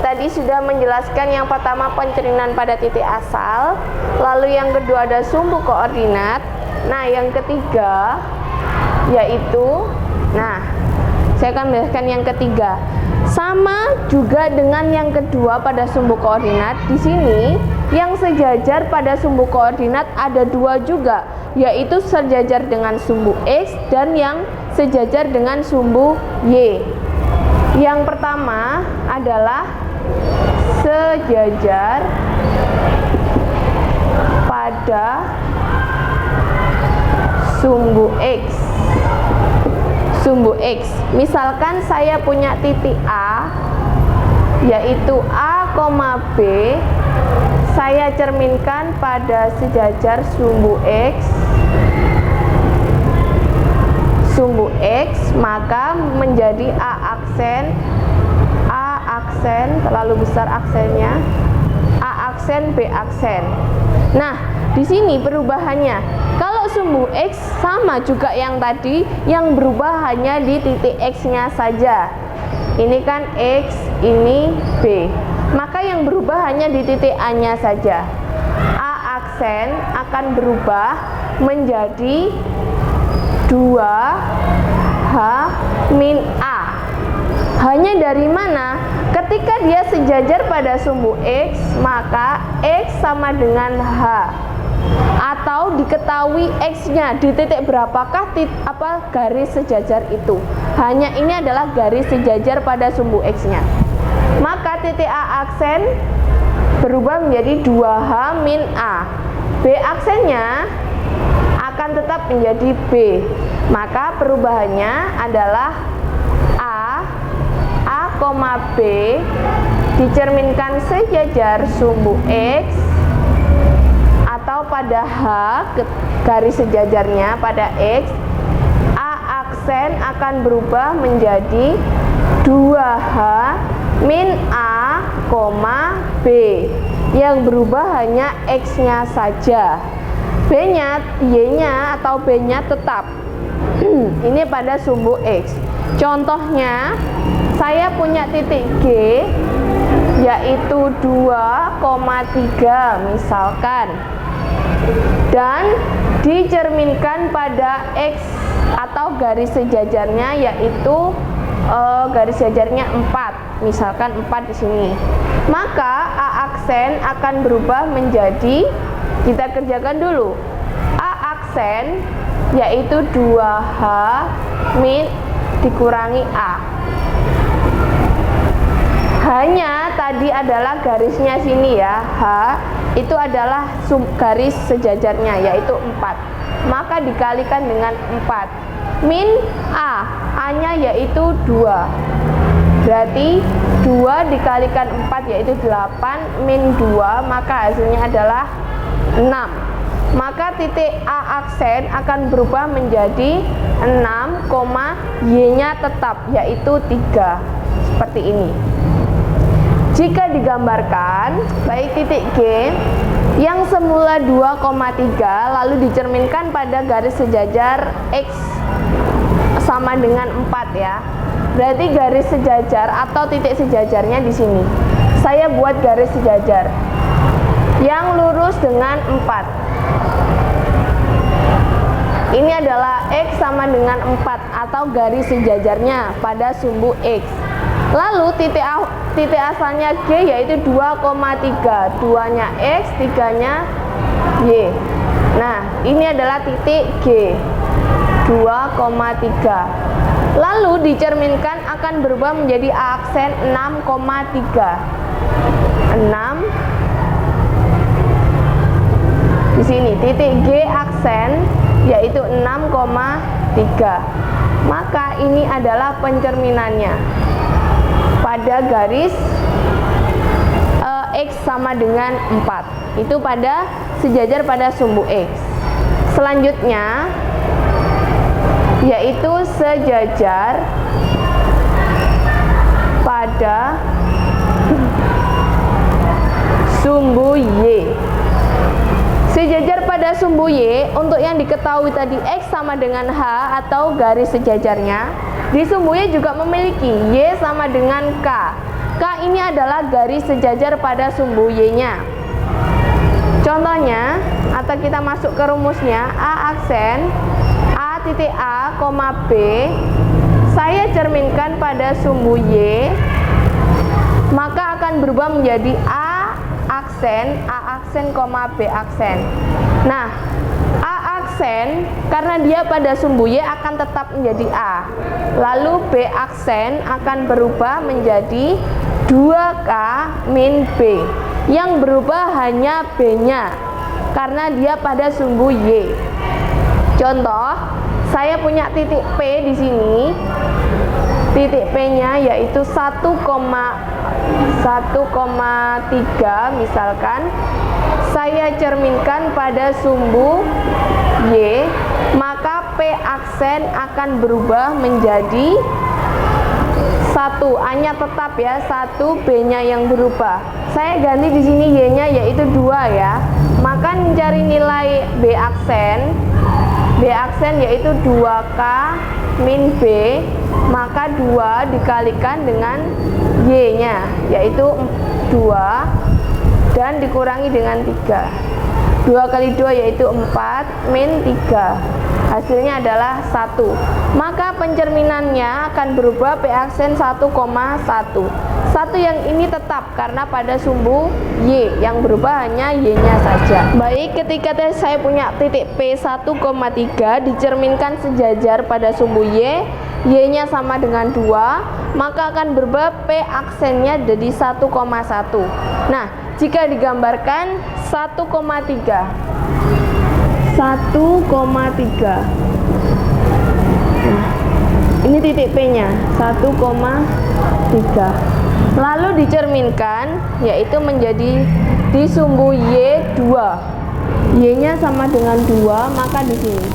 tadi sudah menjelaskan yang pertama pencerminan pada titik asal, lalu yang kedua ada sumbu koordinat. Nah, yang ketiga yaitu, saya akan menjelaskan yang ketiga. Sama juga dengan yang kedua pada sumbu koordinat. Di sini yang sejajar pada sumbu koordinat ada dua juga, yaitu sejajar dengan sumbu X dan yang sejajar dengan sumbu Y. Yang pertama adalah sejajar pada sumbu X. Sumbu X. Misalkan saya punya titik A, yaitu A, B, saya cerminkan pada sejajar sumbu X. Sumbu X, maka menjadi A aksen, terlalu besar aksennya, A aksen, B aksen. Nah, di sini perubahannya, kalau sumbu X sama juga yang tadi, yang berubah hanya di titik X-nya saja. Ini kan X, ini B. Maka yang berubah hanya di titik A-nya saja. A aksen akan berubah menjadi 2H min A. Hanya dari mana? Ketika dia sejajar pada sumbu X, maka X sama dengan H. Atau diketahui X-nya di titik berapakah garis sejajar itu. Hanya ini adalah garis sejajar pada sumbu X-nya. Maka titik A aksen berubah menjadi 2H min A. B aksennya akan tetap menjadi B. Maka perubahannya adalah A, B dicerminkan sejajar sumbu X, atau pada H garis sejajarnya pada X, A aksen akan berubah menjadi 2H min A, B. Yang berubah hanya X-nya saja. B-nya, Y-nya atau B-nya tetap. Ini pada sumbu X. Contohnya, saya punya titik G, yaitu 2,3 misalkan, dan dicerminkan pada X atau garis sejajarnya, yaitu garis sejajarnya 4, misalkan 4 di sini. Maka A aksen akan berubah menjadi, kita kerjakan dulu, A aksen yaitu 2H min dikurangi A. Hanya tadi adalah garisnya sini ya, H itu adalah garis sejajarnya, yaitu 4. Maka dikalikan dengan 4 min A, A-nya yaitu 2. Berarti 2 dikalikan 4 yaitu 8 min 2, maka hasilnya adalah 6. Maka titik A aksen akan berubah menjadi 6, Y-nya tetap yaitu 3. Seperti ini. Jika digambarkan, baik titik G yang semula 2,3 lalu dicerminkan pada garis sejajar X sama dengan 4 ya. Berarti garis sejajar atau titik sejajarnya di sini. Saya buat garis sejajar yang lurus dengan 4. Ini adalah X sama dengan 4 atau garis sejajarnya pada sumbu X. Lalu titik asalnya G yaitu 2,3, 2-nya X, 3-nya Y. Nah, ini adalah titik G 2,3. Lalu dicerminkan akan berubah menjadi A aksen 6,3. 6 di sini titik G aksen yaitu 6,3. Maka ini adalah pencerminannya pada garis X sama dengan 4. Itu pada sejajar pada sumbu X. Selanjutnya yaitu sejajar pada sumbu Y. Sejajar pada sumbu Y, untuk yang diketahui tadi X sama dengan H atau garis sejajarnya, di sumbu Y juga memiliki Y sama dengan K. K ini adalah garis sejajar pada sumbu Y-nya. Contohnya, atau kita masuk ke rumusnya, A aksen A titik A, B saya cerminkan pada sumbu Y, maka akan berubah menjadi A aksen, B aksen. Nah, A aksen karena dia pada sumbu Y akan tetap menjadi A. Lalu B aksen akan berubah menjadi 2K min B. Yang berubah hanya B-nya karena dia pada sumbu Y. Contoh, saya punya titik P di sini. Titik P-nya yaitu 1,3 misalkan. Saya cerminkan pada sumbu Y, maka P aksen akan berubah menjadi 1. A-nya tetap ya, 1, B-nya yang berubah. Saya ganti di sini Y-nya yaitu 2 ya. Maka mencari nilai B aksen yaitu 2K min B, maka 2 dikalikan dengan Y-nya yaitu 2 dan dikurangi dengan 3. 2 kali 2 yaitu 4 min 3. Hasilnya adalah 1. Maka pencerminannya akan berubah P aksen 1,1. 1 yang ini tetap karena pada sumbu Y, yang berubah hanya Y-nya saja. Baik, ketika saya punya titik P 1,3 dicerminkan sejajar pada sumbu Y, Y-nya sama dengan 2, maka akan berubah P aksennya jadi 1,1. Nah, jika digambarkan 1,3. Nah, ini titik P-nya 1,3. Lalu dicerminkan yaitu menjadi di sumbu Y 2. Y-nya sama dengan 2, maka di sini.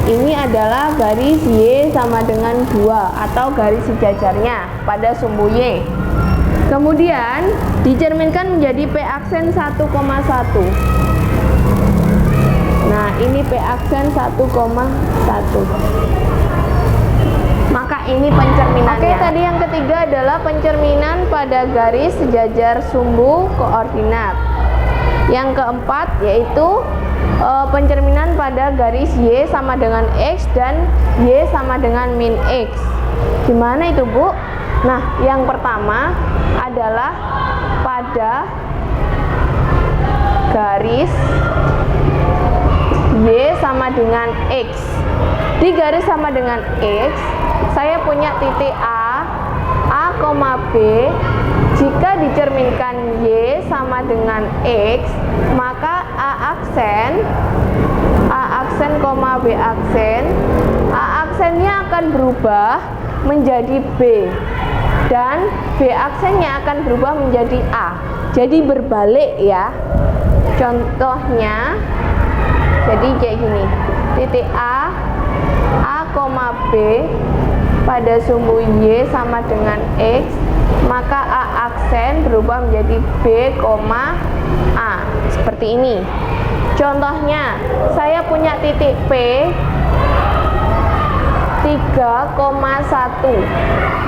Ini adalah garis Y sama dengan 2 atau garis sejajarnya pada sumbu Y. Kemudian dicerminkan menjadi P aksen 1,1. Nah, ini P aksen 1,1. Maka ini pencerminannya. Oke, tadi yang ketiga adalah pencerminan pada garis sejajar sumbu koordinat. Yang keempat yaitu pencerminan pada garis Y sama dengan X dan Y sama dengan min X. Gimana itu, Bu? Nah, yang pertama adalah pada garis Y sama dengan X. Di garis sama dengan X, saya punya titik A, B. Jika dicerminkan Y sama dengan X, maka A aksen, B aksen, A aksennya akan berubah menjadi B dan B aksennya akan berubah menjadi A. Jadi berbalik ya. Contohnya, jadi kayak gini. Titik A, B pada sumbu Y sama dengan X, maka A aksen berubah menjadi B, A. Seperti ini. Contohnya, saya punya titik P 3,1.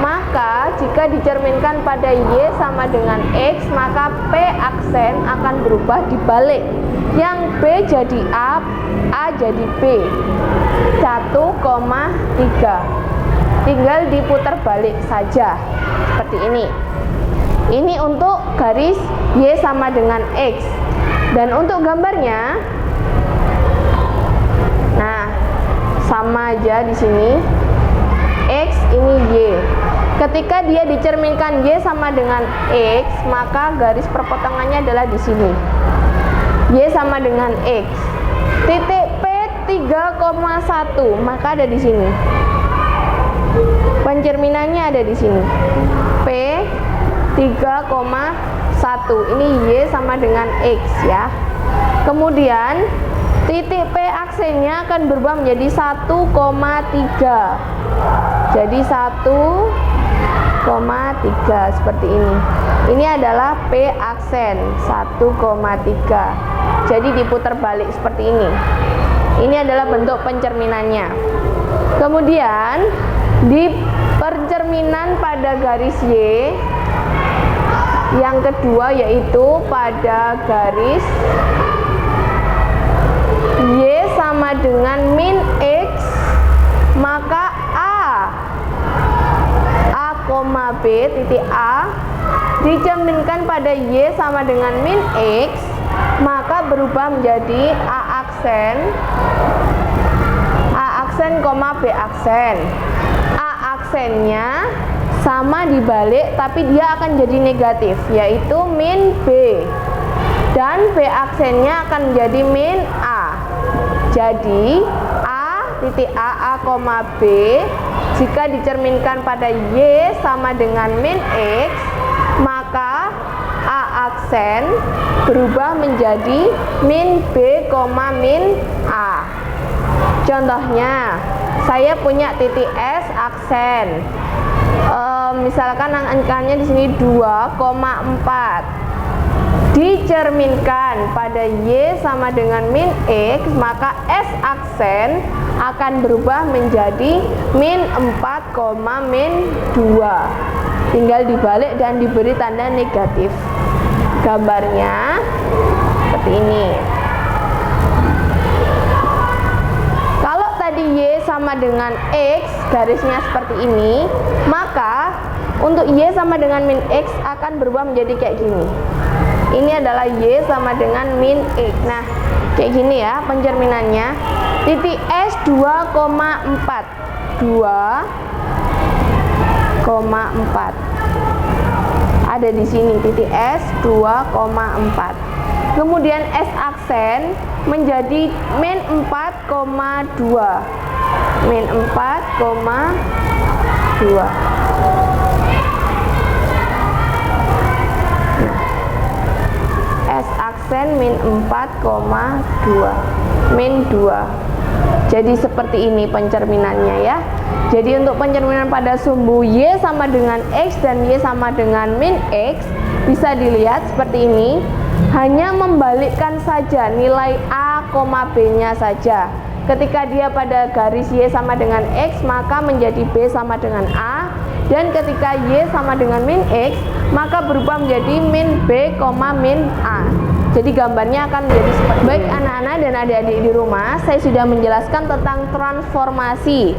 Maka jika dicerminkan pada Y sama dengan X, maka P aksen akan berubah dibalik. Yang B jadi A jadi B. 1,3. Tinggal diputar balik saja. Seperti ini. Ini untuk garis Y sama dengan X. Dan untuk gambarnya, nah, sama aja di sini. X ini Y. Ketika dia dicerminkan Y sama dengan X, maka garis perpotongannya adalah di sini. Y sama dengan X. Titik P 3,1, maka ada di sini. Pencerminannya ada di sini. P 3,1. Ini Y sama dengan X ya. Kemudian titik P aksennya akan berubah menjadi 1,3. Jadi 1,3 seperti ini. Ini adalah P aksen 1,3. Jadi diputar balik seperti ini. Ini adalah bentuk pencerminannya. Kemudian di pencerminan pada garis Y yang kedua, yaitu pada garis Y sama dengan min X, maka A, B titik A dicerminkan pada Y sama dengan min X, maka berubah menjadi A aksen, B aksen. A aksennya sama dibalik, tapi dia akan jadi negatif, yaitu min B, dan B aksennya akan menjadi min A. Jadi titik A, B jika dicerminkan pada Y sama dengan min X, maka A aksen berubah menjadi min B, min A. Contohnya, saya punya titik S aksen, misalkan angkanya di sini 2,4, dicerminkan pada Y sama dengan min X, maka S aksen akan berubah menjadi min 4, min 2. Tinggal dibalik dan diberi tanda negatif. Gambarnya seperti ini. Kalau tadi Y sama dengan X, garisnya seperti ini, maka untuk Y sama dengan min X akan berubah menjadi kayak gini. Ini adalah Y sama dengan min X. Nah, kayak gini ya pencerminannya. Titik S 2,4, 2,4 ada di sini, titik S 2,4. Kemudian S aksen menjadi min 4,2, min 4,2. S aksen min 4,2, min 2. Jadi seperti ini pencerminannya ya. Jadi untuk pencerminan pada sumbu Y sama dengan X dan Y sama dengan min X bisa dilihat seperti ini. Hanya membalikkan saja nilai A, B nya saja. Ketika dia pada garis Y sama dengan X, maka menjadi B sama dengan A. Dan ketika Y sama dengan min X, maka berubah menjadi min B, min A. Jadi gambarnya akan menjadi seperti ini. Baik anak-anak dan adik-adik di rumah, saya sudah menjelaskan tentang transformasi.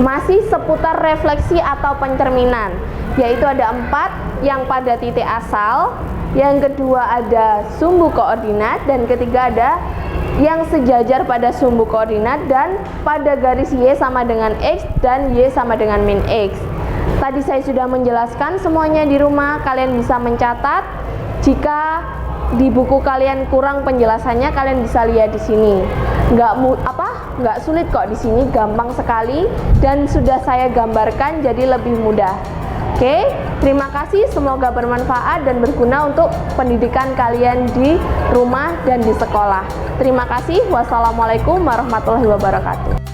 Masih seputar refleksi atau pencerminan, yaitu ada 4 yang pada titik asal, yang kedua ada sumbu koordinat, dan ketiga ada yang sejajar pada sumbu koordinat dan pada garis Y sama dengan X dan Y sama dengan min X. Tadi saya sudah menjelaskan semuanya di rumah, kalian bisa mencatat. Jika di buku kalian kurang penjelasannya, kalian bisa lihat di sini. Nggak sulit kok di sini, gampang sekali dan sudah saya gambarkan jadi lebih mudah. Oke, terima kasih, semoga bermanfaat dan berguna untuk pendidikan kalian di rumah dan di sekolah. Terima kasih. Wassalamualaikum warahmatullahi wabarakatuh.